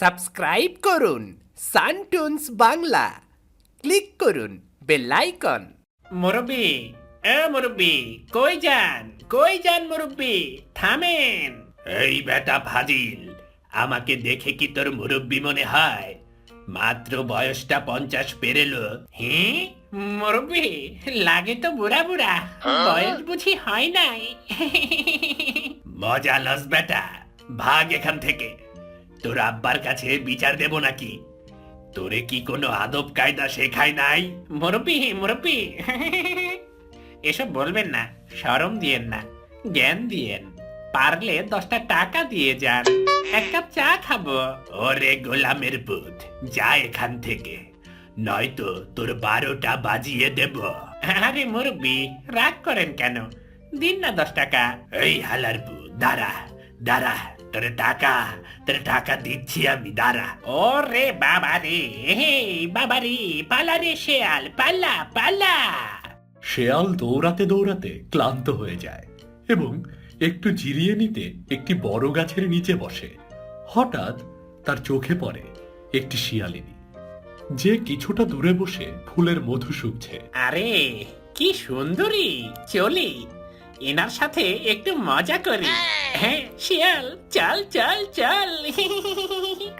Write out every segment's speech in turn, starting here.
Subscribe করুন সানটুনস Bangla, click করুন bell icon. মুরব্বি, মুরব্বি, কই যান মুরব্বি, থামেন। এই বেটা ফাজিল, আমাকে দেখে কি তোর মুরব্বি মনে হয়? মাত্র বয়সটা 50 পেরেলো। হ্যাঁ মুরব্বি, লাগে তো বুড়া বুড়া, বয়স বুঝি হয় নাই। মজা লস বেটা, ভাগ এখান থেকে। তোর আব্বার কাছে বিচার দেব নাকি? তোরে কি কোনো আদব কায়দা শেখায় নাই? মুরব্বি, এসব বলবেন না, শরম দিয়েন না, জ্ঞান দিয়েন। পারলে 10টা টাকা দিয়ে যান, এক কাপ চা খাবো। ওরে গোলামের পুত, যা এখান থেকে, নয়তো তোর 12টা বাজিয়ে দেব। আরে মুরব্বি, রাগ করেন কেন? দিন না 10 টাকা। এই হালার পুত, দাঁড়া দাঁড়া, তোর টাকা দিচ্ছি আমি, দাঁড়া। ওরে বাবারে, বাবারে, পালা রে শেয়াল, পালা পালা। শেয়াল দৌড়াতে দৌড়াতে ক্লান্ত হয়ে যায় এবং একটু জিরিয়ে নিতে একটি বড় গাছের নিচে বসে। হঠাৎ তার চোখে পড়ে একটি শিয়ালিনী, যে কিছুটা দূরে বসে ফুলের মধু শুকছে। আরে কি সুন্দরী, চলি এনার সাথে একটু মজা করি। হ্যাঁ শিয়াল, চল চল চল।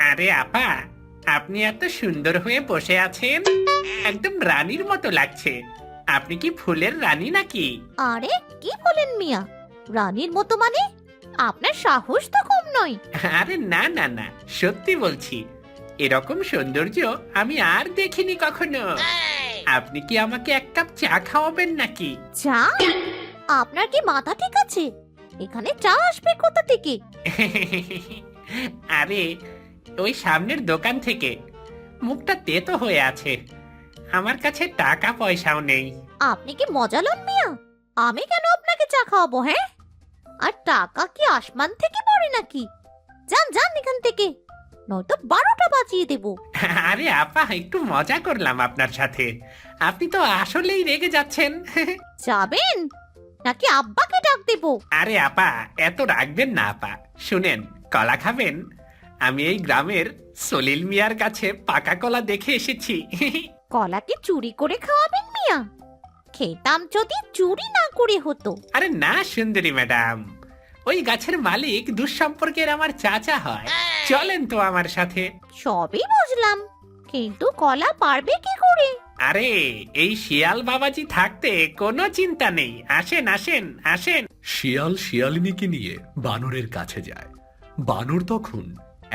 আরে আপা, আপনি এত সুন্দর হয়ে বসে আছেন, একদম রানীর মতো লাগছে। আপনি কি ফুলের রানী নাকি? আরে কি বলেন মিয়া, রানীর মতো মানে? আপনার সাহস তো কম নয়। আরে না না না, সত্যি বলছি, এরকম সৌন্দর্য আমি আর দেখিনি কখনো। আপনি কি আমাকে এক কাপ চা খাওয়াবেন নাকি? চা? আপনার কি মাথা ঠিক আছে? এখানে চা আসবে কোথা থেকে? আরে ওই সামনের দোকান থেকে। মুখটা তেতো হয়ে আছে, আমার কাছে টাকা পয়সাও নেই। আপনি কি মজা লন মিয়া? আমি কেন আপনাকে চা খাওয়াবো? হ্যাঁ, আর টাকা কি আসমান থেকে পড়ে নাকি? যান যান এখান থেকে, নয়তো 12টা বাজিয়ে দেব। আরে আপা, একটু মজা করলাম আপনার সাথে, আপনি তো আসলেই রেগে যাচ্ছেন। যাবেন নাকি আব্বাকে ডাক দেব? আরে আপা, এত রাখবেন না আপা। শুনেন, কলা খাবেন? আমি এই গ্রামের সলিল মিয়ার কাছে পাকা কলা দেখে এসেছি। কলা কি চুরি করে খাওয়াবেন মিয়া? খেতাম যদি চুরি না করে হতো। আরে না সুন্দরী ম্যাডাম, ওই গাছের মালিক দুঃসম্পর্কের আমার চাচা হয়। চলেন তো আমার সাথে। সবই বুঝলাম, কিন্তু কলা পারবে কি করে? আরে এই শিয়াল বাবাজি থাকতে কোনো চিন্তা নেই। আসেন আসেন আসেন। শিয়াল শিয়ালিনীকে নিয়ে বানরের কাছে যায়। বানর তখন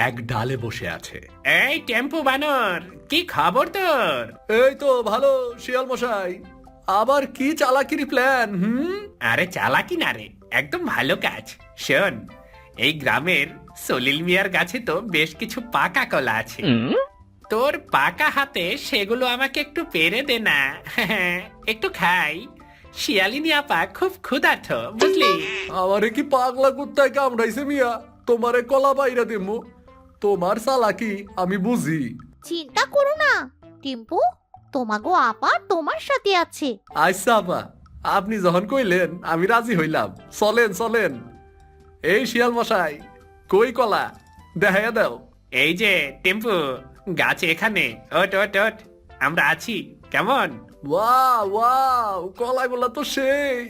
এক ডালে বসে আছে। এই টেম্পু বানর, কি খবর তোর? এই তো ভালো শিয়াল মশাই, আবার কি চালাকির প্ল্যান? আরে চালাকি না রে, একদম ভালো কাজ। শোন, এই গ্রামের সলিল মিয়ার গাছে তো বেশ কিছু পাকা কলা আছে। তোর পাকা হাতে সেগুলো আমাকে একটু পেরে দে না। একটু খাই। শিয়ালিনী আপা খুব ক্ষুধার্ত, বুঝলি? আমারে কি পাগলা কুত্তায় কামড়াইছে মিয়া? তোমারে কলা বাইরা দিমু, তোমার চালাকি আমি বুঝি। চিন্তা করো না টিম্পু, তোমাগো আপা তোমার সাথে আছে। আচ্ছা আপা, আপনি যখন কইলেন আমি রাজি হইলাম। চলেন চলেন। এই শিয়াল মশাই, কই কলা দেখাইয়া দাও। এই যে টেম্পু, গাছ এখানে, ওট ওট ওট, আমরা আছি, কেমন? ওয়াও ওয়াও, কলাগুলা তো সেই।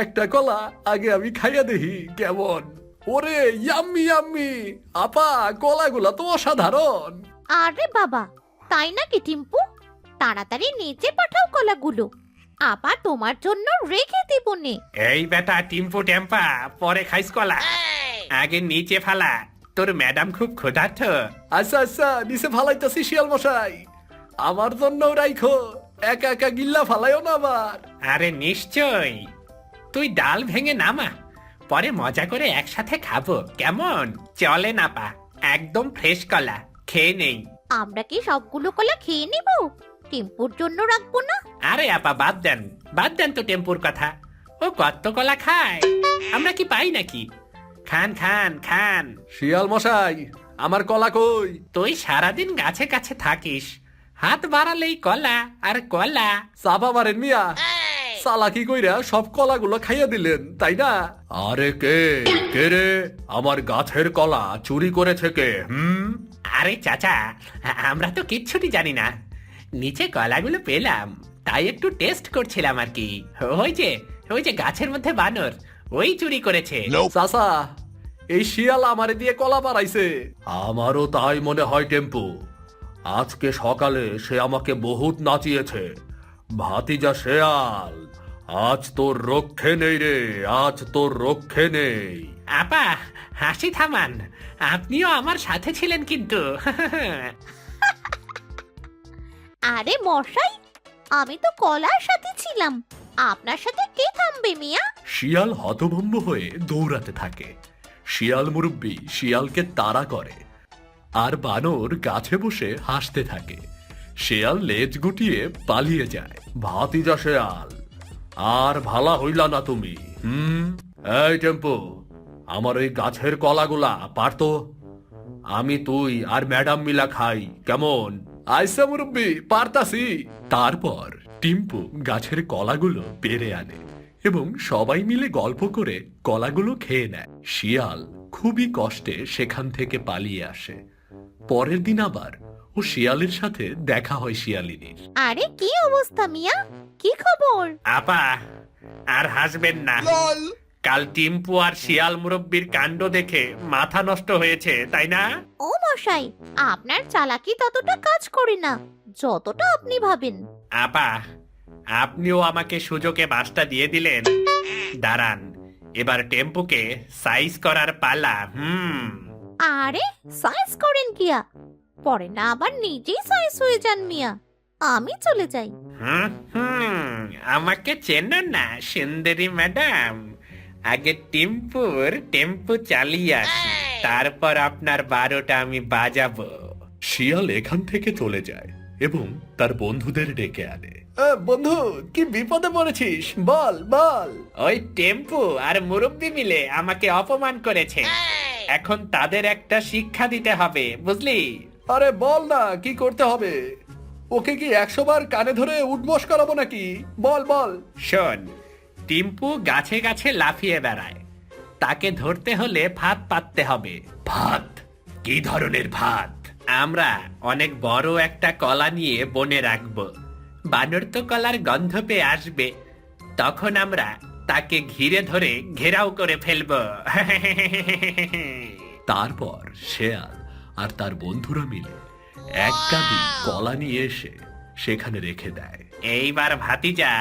একটা কলা আগে আমি খাইয়া দেখি কেমন। ওরে ইয়াম্মি ইয়াম্মি, আপা কলাগুলা তো অসাধারণ। আরে বাবা, তাই নাকি টিম্পু? তাড়াতাড়ি নিচে পাঠাও কলাগুলো, আপা তোমার জন্য রেখে দিব নে। এই বেটা টিম্পু টেম্পা, পরে খাইস কলা, আগে নিচে ফালা, তোর ম্যাডাম খুব ক্ষুধার্ত। আচ্ছা আচ্ছা, নিচে ফালাইতাছি শিয়াল মশাই, আমার জন্যও রাইখো, একা একা গিল্লা ফালাইও না আবার। আরে নিশ্চয়, তুই ডাল ভেঙে নামা, পরে মজা করে একসাথে খাবো, কেমন? চলে না পা, একদম ফ্রেশ কলা, খেয়ে নেই। আমরা কি সবগুলো কলা খেয়ে নিব? টিম্পুর জন্য রাখবো না? আরে আপা, বাদ দেন তো টেম্পুর কথা, ও কত কলা খায়, আমরা কি পাই নাকি? খান খান খান। শিয়াল মশাই, আমার কলা কই? তুই সারাদিন গাছে কাছে থাকিস, হাত বাড়ালেই কলা আর কলা। চাপা মারেন মিয়া, চালাকি কইরা সব কলাগুলো খাইয়া দিলেন তাই না? আরে কে কে রে আমার গাছের কলা চুরি করেছে কে? আরে চাচা, আমরা তো কিচ্ছুটি জানি না। নিচে কলাগুলো পেলাম, তাই একটু টেস্ট করছিলাম আর কি। ওই যে গাছের মধ্যে বানর, ওই চুরি করেছে। চাচা, এই শিয়াল আমারে দিয়ে কলা পাড়াইছে। আমারও তাই মনে হয় টেম্পু। আজকে সকালে সে আমাকে বহুত নাচিয়েছে। ভাতিজা শেয়াল, আজ তোর রক্ষে নেই রে, আজ তোর রক্ষে নেই। আপা, হাসি থামান, আপনিও আমার সাথে ছিলেন কিন্তু। আরে মশাই, আমি তো কলার সাথে ছিলাম, আপনার সাথে কে থামবে মিয়া? শিয়াল হতভম্ব হয়ে দৌড়াতে থাকে। শিয়াল মুরব্বি শিয়ালকে তাড়া করে, আর বানর গাছে বসে হাসতে থাকে। শিয়াল লেজ গুটিয়ে পালিয়ে যায়। ভাতিজা শেয়াল, আর ভালা হইলা না তুমি। এই টেম্পো, আমার ওই গাছের কলাগুলা পারতো। আমি, তুই আর ম্যাডাম মিলা খাই, কেমন? আইসা মুরব্বি, পারতাছি। তারপর টিম্পু গাছের কলাগুলো পেরে আনে এবং সবাই মিলে গল্প করে কলাগুলো খেয়ে নেয়। শিয়াল খুবই কষ্টে সেখান থেকে পালিয়ে আসে। পরের দিন আবার ও শিয়ালের সাথে দেখা হয় শিয়ালিনীর। আরে কি অবস্থা মিয়া, কি খবর? আপা, আর হাসবেন না। কাল টিম্পু আর শিয়াল মুরব্বির কাণ্ড দেখে মাথা নষ্ট হয়েছে, তাই না? ও মশাই, আপনার চালাকি ততটা কাজ করে না যতটা আপনি ভাবেন। আপা, আপনিও আমাকে সুযোগে বাসটা দিয়ে দিলেন। দাঁড়ান, এবার টেম্পুকে সাইজ করার পালা। আরে সাইজ করেন কিয়া, পরে না আবার নিজেই সাইজ হয়ে যান মিয়া। আমি চলে যাই। আমাকে চেনো না সুন্দরী ম্যাডাম? আগে টেম্পু চালিয়ে আসি, তারপর আপনার 12টা আমি বাজাবো। শিয়াল এখান থেকে চলে যায় এবং তার বন্ধুদের ডেকে আনে। বন্ধু, কি বিপদে পড়েছিস? বল বল। ওই টেম্পু আর মুরব্বি মিলে আমাকে অপমান করেছে, এখন তাদের একটা শিক্ষা দিতে হবে, বুঝলি? আরে বল না, কি করতে হবে? ওকে কি 100 বার কানে ধরে উঠবস করাবো নাকি? বল বল। শোন, টিম্পু গাছে গাছে লাফিয়ে বেড়ায়, তাকে ধরতে হলে ভাত পাততে হবে। ভাত? কি ধরনের ভাত? আমরা অনেক বড় একটা কলা নিয়ে বনে রাখবো। বানর তো কলার গন্ধ পেয়ে আসবে, তখন আমরা তাকে ঘিরে ধরে ঘেরাও করে ফেলবো। তারপর শেয়াল আর তার বন্ধুরা মিলে এক গাদি কলা নিয়ে এসে সেখানে রেখে দেয়। এইবার ভাতিজা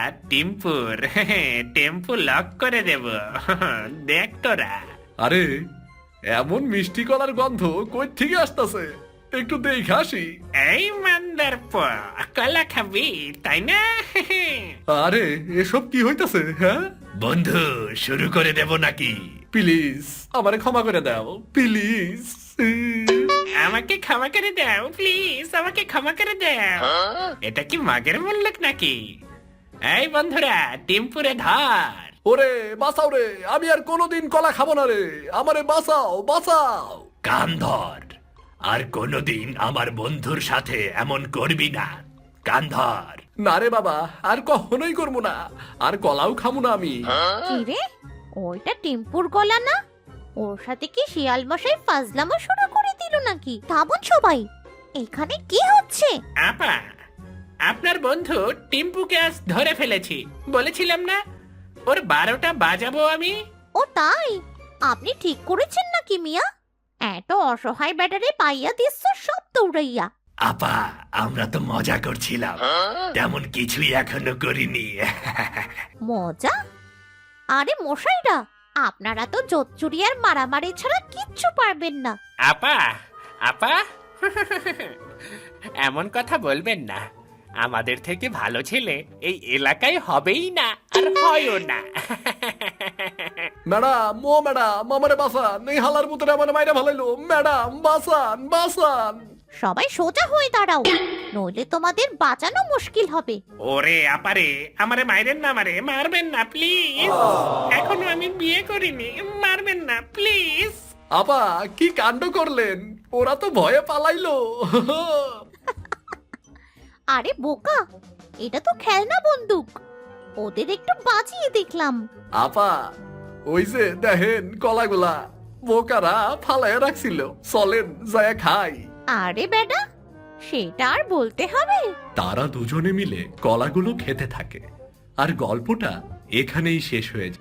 টেম্পু লক করে দেব, দেখ তোরা। আরে, এমন মিষ্টি কলার গন্ধ কই থেকে আসতেছে? একটু দেখে আসি। এই মান্দার কলা খাবি, তাই না? আরে, এসব কি হইতাছে? হ্যাঁ বন্ধু, শুরু করে দেব নাকি? প্লিজ আমারে ক্ষমা করে দাও, প্লিজ। আমাকে ক্ষমা করে দাও প্লিজ, আমাকে ক্ষমা করে দাও। এটা কি মাগের মূল্যক নাকি? এই বন্ধুরা, টিম্পুরে ধর। ওরে বাঁচাও রে, আমি আর কোনোদিন কলা খাবো না রে, আমারে বাঁচাও বাঁচাও। কান ধর, আর কোনোদিন আমার বন্ধুর সাথে এমন করবি না। কান ধর। না রে বাবা, আর কখনোই করবো না, আর কলাও খাবো না আমি। কি রে, ওইটা টেম্পুর গলা না? ওর সাথে কি শিয়াল মশাই ফাজলামো শুরু করে দিল নাকি? থামুন সবাই, এখানে কি হচ্ছে? আপা, আপনার বন্ধু টিম্পুকে আজ ধরে ফেলেছি, বলেছিলাম না ওর 12টা বাজাবো আমি। ও তাই? আপনি ঠিক করেছেন নাকি মিয়া? এত অসহায় ব্যাটারে পাইয়া দিচ্ছ সব দৌড়াইয়া। আপা, আমরা তো মজা করছিলাম, তেমন কিছুই এখনো করিনি। মজা? আরে মশাইরা, আপনারা তো জোচ্চুরি আর মারামারি ছাড়া কিচ্ছু পারবেন না। আপা, আপা, এমন কথা বলবেন না। আমাদের থেকে ভালো ছেলে এই এলাকায় হবেই না, আর হয়ও না। ম্যাডাম, ও ম্যাডাম, আমারে বাঁচান, এই হালার পুত্রে আমারে মাইরা ভালাইলো। ম্যাডাম বাঁচান বাঁচান। সবাই সোজা হয়ে দাঁড়াও, নইলে তোমাদের বাঁচানো মুশকিল হবে। ওরে আপারে, আমারে মাইরেন না, মারবেন না প্লিজ। এখনো আমি বিয়ে করিনি, মারবেন না প্লিজ। আপা, কি কাণ্ড করলেন? ওরা তো ভয়ে পালাইলো। আরে বোকা, এটা তো খেলনা বন্দুক, ওদের একটু বাঁচিয়ে দেখলাম। আপা, ওই যে দেখেন কলাগুলা, বোকারা ফালাইয়া রাখছিল, চলেন যায় খাই। আরে বেটা, সেটা আর বলতে হবে? তারা দুজনে মিলে কলাগুলো খেতে থাকে আর গল্পটা এখানেই শেষ হয়ে যায়।